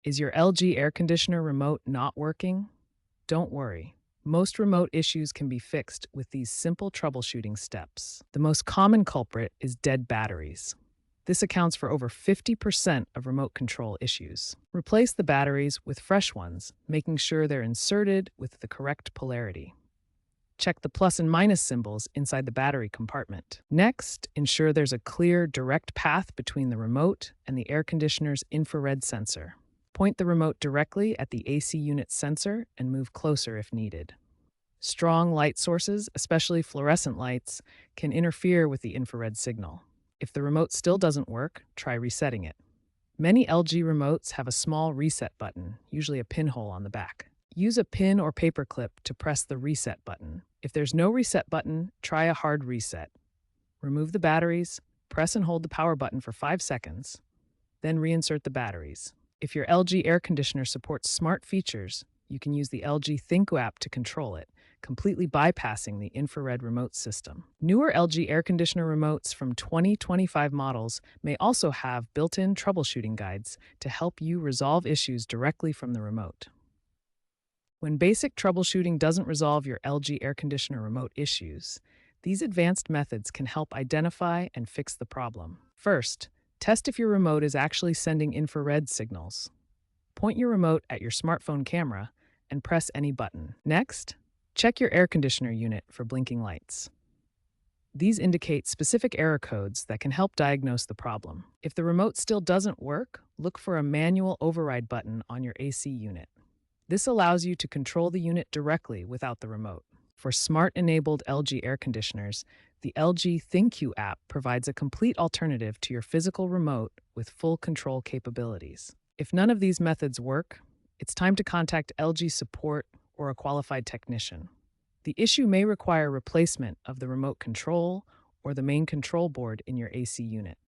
Is your LG air conditioner remote not working? Don't worry. Most remote issues can be fixed with these simple troubleshooting steps. The most common culprit is dead batteries. This accounts for over 50% of remote control issues. Replace the batteries with fresh ones, making sure they're inserted with the correct polarity. Check the plus and minus symbols inside the battery compartment. Next, ensure there's a clear, direct path between the remote and the air conditioner's infrared sensor. Point the remote directly at the AC unit sensor and move closer if needed. Strong light sources, especially fluorescent lights, can interfere with the infrared signal. If the remote still doesn't work, try resetting it. Many LG remotes have a small reset button, usually a pinhole on the back. Use a pin or paper clip to press the reset button. If there's no reset button, try a hard reset. Remove the batteries, press and hold the power button for 5 seconds, then reinsert the batteries. If your LG air conditioner supports smart features, you can use the LG ThinQ app to control it, completely bypassing the infrared remote system. Newer LG air conditioner remotes from 2025 models may also have built-in troubleshooting guides to help you resolve issues directly from the remote. When basic troubleshooting doesn't resolve your LG air conditioner remote issues, these advanced methods can help identify and fix the problem. First, test if your remote is actually sending infrared signals. Point your remote at your smartphone camera and press any button. Next, check your air conditioner unit for blinking lights. These indicate specific error codes that can help diagnose the problem. If the remote still doesn't work, look for a manual override button on your AC unit. This allows you to control the unit directly without the remote. For smart-enabled LG air conditioners, the LG ThinQ app provides a complete alternative to your physical remote with full control capabilities. If none of these methods work, it's time to contact LG support or a qualified technician. The issue may require replacement of the remote control or the main control board in your AC unit.